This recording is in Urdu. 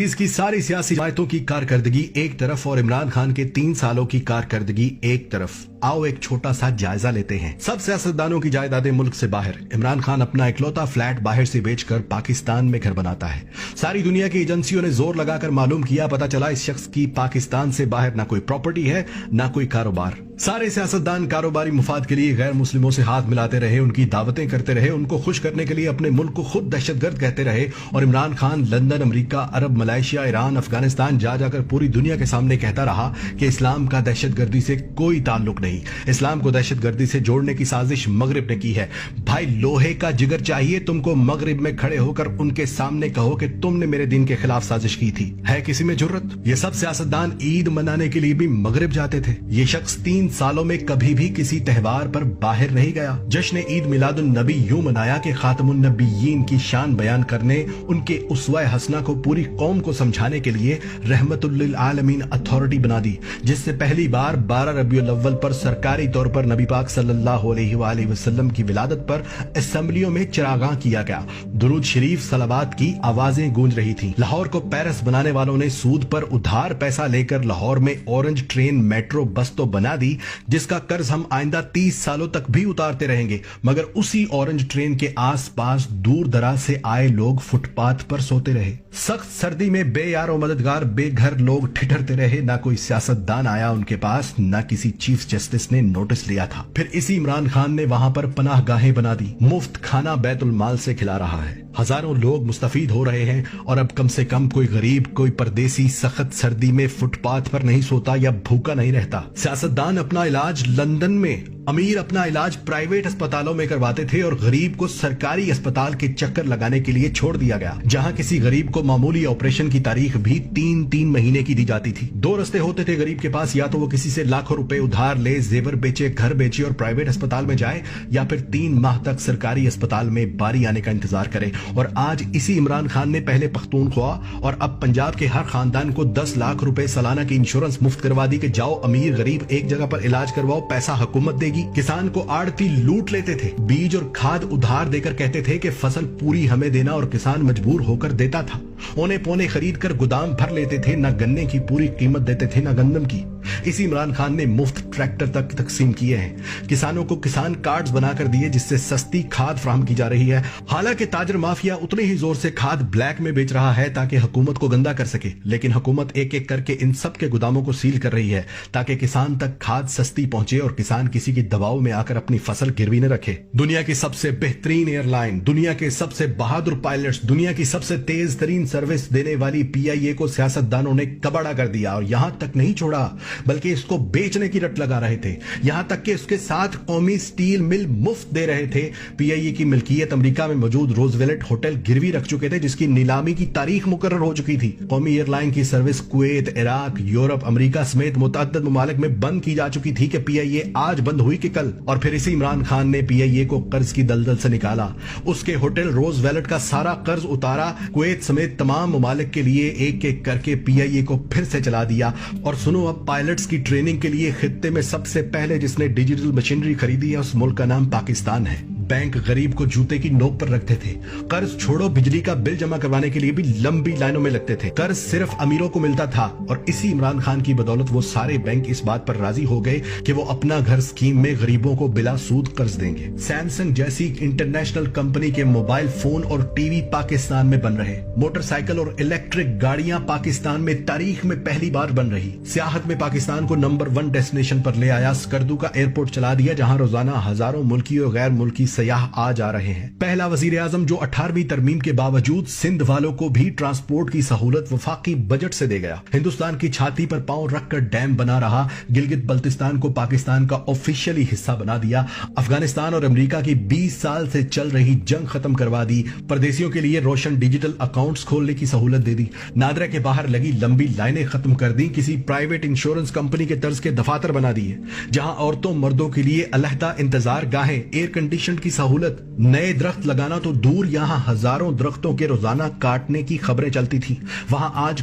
اس کی ساری سیاسی جماعتوں کی کارکردگی ایک طرف اور عمران خان کے 3 سالوں کی کارکردگی ایک طرف، آؤ ایک چھوٹا سا جائزہ لیتے ہیں۔ سب سیاستدانوں کی جائیدادیں ملک سے باہر، عمران خان اپنا اکلوتا فلیٹ باہر سے بیچ کر پاکستان میں گھر بناتا ہے۔ ساری دنیا کی ایجنسیوں نے زور لگا کر معلوم کیا، پتا چلا اس شخص کی پاکستان سے باہر نہ کوئی پراپرٹی ہے نہ کوئی کاروبار۔ سارے سیاستدان کاروباری مفاد کے لیے غیر مسلموں سے ہاتھ ملاتے رہے، ان کی دعوتیں کرتے رہے، ان کو خوش کرنے کے لیے اپنے ملک کو خود دہشت گرد کہتے رہے، اور عمران خان لندن، امریکہ، عرب، ملائیشیا، ایران، افغانستان جا کر پوری دنیا کے سامنے کہتا رہا کہ اسلام کا دہشت گردی سے کوئی تعلق نہیں، اسلام کو دہشت گردی سے جوڑنے کی سازش مغرب نے کی ہے۔ بھائی لوہے کا جگر چاہیے تم کو، مغرب میں کھڑے ہو کر ان کے سامنے کہو کہ تم نے میرے دین کے خلاف سازش کی تھی۔ ہے کسی میں جرت؟ یہ سب سیاستدان عید منانے کے لیے بھی مغرب جاتے تھے۔ یہ شخص 3 سالوں میں کبھی بھی کسی تہوار پر باہر نہیں گیا۔ جشن عید میلاد النبی یوں منایا کہ خاتم النبیین کی شان بیان کرنے، ان کے اسوہ حسنہ کو پوری قوم کو سمجھانے کے لیے رحمت للعالمین اتھارٹی بنا دی، جس سے پہلی بار 12 ربیع الاول پر سرکاری طور پر نبی پاک صلی اللہ علیہ وآلہ وسلم کی ولادت پر اسمبلیوں میں چراغاں کیا گیا، درود شریف صلوات کی آوازیں گونج رہی تھیں۔ لاہور کو پیرس بنانے والوں نے سود پر ادھار پیسہ لے کر لاہور میں اورنج ٹرین میٹرو بس تو بنا دی، جس کا قرض ہم آئندہ 30 سالوں تک بھی اتارتے رہیں گے، مگر اسی اورنج ٹرین کے آس پاس دور دراز سے آئے لوگ فٹ پاتھ پر سوتے رہے۔ سخت سردی میں بے یار و مددگار بے گھر لوگ ٹھٹھرتے رہے، نہ کوئی سیاستدان آیا ان کے پاس، نہ کسی چیف جسٹس نے نوٹس لیا تھا۔ پھر اسی عمران خان نے وہاں پر پناہ گاہیں بنا دی، مفت کھانا بیت المال سے کھلا رہا ہے، ہزاروں لوگ مستفید ہو رہے ہیں، اور اب کم سے کم کوئی غریب، کوئی پردیسی سخت سردی میں فٹ پاتھ پر نہیں سوتا یا بھوکا نہیں رہتا۔ سیاستدان اپنا علاج لندن میں، امیر اپنا علاج پرائیویٹ اسپتالوں میں کرواتے تھے، اور غریب کو سرکاری اسپتال کے چکر لگانے کے لیے چھوڑ دیا گیا، جہاں کسی غریب کو معمولی آپریشن کی تاریخ بھی 3 مہینے کی دی جاتی تھی۔ 2 رستے ہوتے تھے غریب کے پاس، یا تو وہ کسی سے لاکھوں روپے ادھار لے، زیور بیچے، گھر بیچے اور پرائیویٹ اسپتال میں جائے، یا پھر 3 ماہ تک سرکاری اسپتال میں باری آنے کا انتظار کرے۔ اور آج اسی عمران خان نے پہلے پختونخوا اور اب پنجاب کے ہر خاندان کو 10 لاکھ روپے سالانہ کی انشورنس مفت کروا دی کہ جاؤ امیر غریب ایک جگہ پر علاج کرواؤ، پیسہ حکومت دے گی۔ کسان کو آڑتی لوٹ لیتے تھے، بیج اور کھاد ادھار دے کر کہتے تھے کہ فصل پوری ہمیں دینا، اور کسان مجبور ہو کر دیتا تھا۔ اونے پونے خرید کر گودام بھر لیتے تھے، نہ گنے کی پوری قیمت دیتے تھے نہ گندم کی۔ اسی عمران خان نے مفت ٹریکٹر تک تقسیم کیے ہیں، کسانوں کو کسان کارڈز بنا کر دیے جس سے سستی کھاد فراہم کی جا رہی ہے۔ حالانکہ تاجر مافیا اتنے ہی زور سے کھاد بلیک میں بیچ رہا ہے تاکہ حکومت کو گندا کر سکے، لیکن حکومت ایک ایک کر کے ان سب کے گوداموں کو سیل کر رہی ہے تاکہ کسان تک کھاد سستی پہنچے اور کسان کسی کی دباؤ میں آ کر اپنی فصل گروی نہ رکھے۔ دنیا کی سب سے بہترین ایئر لائن، دنیا کے سب سے بہادر پائلٹس، دنیا کی سب سے تیز ترین سروس دینے والی PIA کو سیاستدانوں نے کباڑا کر دیا، اور یہاں تک نہیں چھوڑا بلکہ اس کو بیچنے کی رٹ لگا رہے تھے، یہاں تک کہ اس کے ساتھ قومی سٹیل مل مفت دے رہے تھے۔ PIA کی ملکیت امریکہ میں موجود روزویلٹ ہوٹل گروی رکھ چکے تھے، جس کی نیلامی کی تاریخ مقرر ہو چکی تھی۔ قومی ایئر لائن کی سروس کویت، عراق، یورپ، امریکہ سمیت متعدد ممالک میں بند کی جا چکی تھی کہ PIA آج بند ہوئی کہ کل۔ اور پھر اسی عمران خان نے PIA کو قرض کی دلدل سے نکالا، اس کے ہوٹل روز ویلٹ کا سارا قرض اتارا، کویت سمیت تمام ممالک کے لیے ایک ایک کر کے PIA کو پھر سے چلا دیا۔ اور سنو، اب پائلٹس کی ٹریننگ کے لیے خطے میں سب سے پہلے جس نے ڈیجیٹل مشینری خریدی ہے اس ملک کا نام پاکستان ہے۔ بینک غریب کو جوتے کی نوک پر رکھتے تھے، قرض چھوڑو بجلی کا بل جمع کروانے کے لیے بھی لمبی لائنوں میں لگتے تھے، قرض صرف امیروں کو ملتا تھا، اور اسی عمران خان کی بدولت وہ سارے بینک اس بات پر راضی ہو گئے کہ وہ اپنا گھر سکیم میں غریبوں کو بلا سود قرض دیں گے۔ سیمسنگ جیسی انٹرنیشنل کمپنی کے موبائل فون اور ٹی وی پاکستان میں بن رہے، موٹر سائیکل اور الیکٹرک گاڑیاں پاکستان میں تاریخ میں پہلی بار بن رہی، سیاحت میں پاکستان کو نمبر 1 ڈیسٹینیشن پر لے آیا، اسکردو کا ایئرپورٹ چلا دیا جہاں روزانہ ہزاروں ملکی اور غیر ملکی سیاح آ جا رہے ہیں۔ پہلا وزیر اعظم جو 18ویں ترمیم کے باوجود سندھ والوں کو بھی ٹرانسپورٹ کی سہولت وفاقی بجٹ سے دے گیا، ہندوستان کی چھاتی پر پاؤں رکھ کر ڈیم بنا رہا، گلگت بلتستان کو پاکستان کا آفیشیلی حصہ بنا دیا، افغانستان اور امریکہ کی 20 سال سے چل رہی جنگ ختم کروا دی، پردیسیوں کے لیے روشن ڈیجیٹل اکاؤنٹس کھولنے کی سہولت دے دی، نادرا کے باہر لگی لمبی لائنیں ختم کر دی، کسی پرائیویٹ انشورنس کمپنی کے طرز کے دفاتر بنا دیے، جہاں عورتوں مردوں کے لیے علیحدہ انتظار گاہیں، ایئر کنڈیشن کی سہولت، نئے درخت لگانا تو دور، یہاں ہزاروں درختوں کے روزانہ کاٹنے کی خبریں چلتی تھی، وہاں آج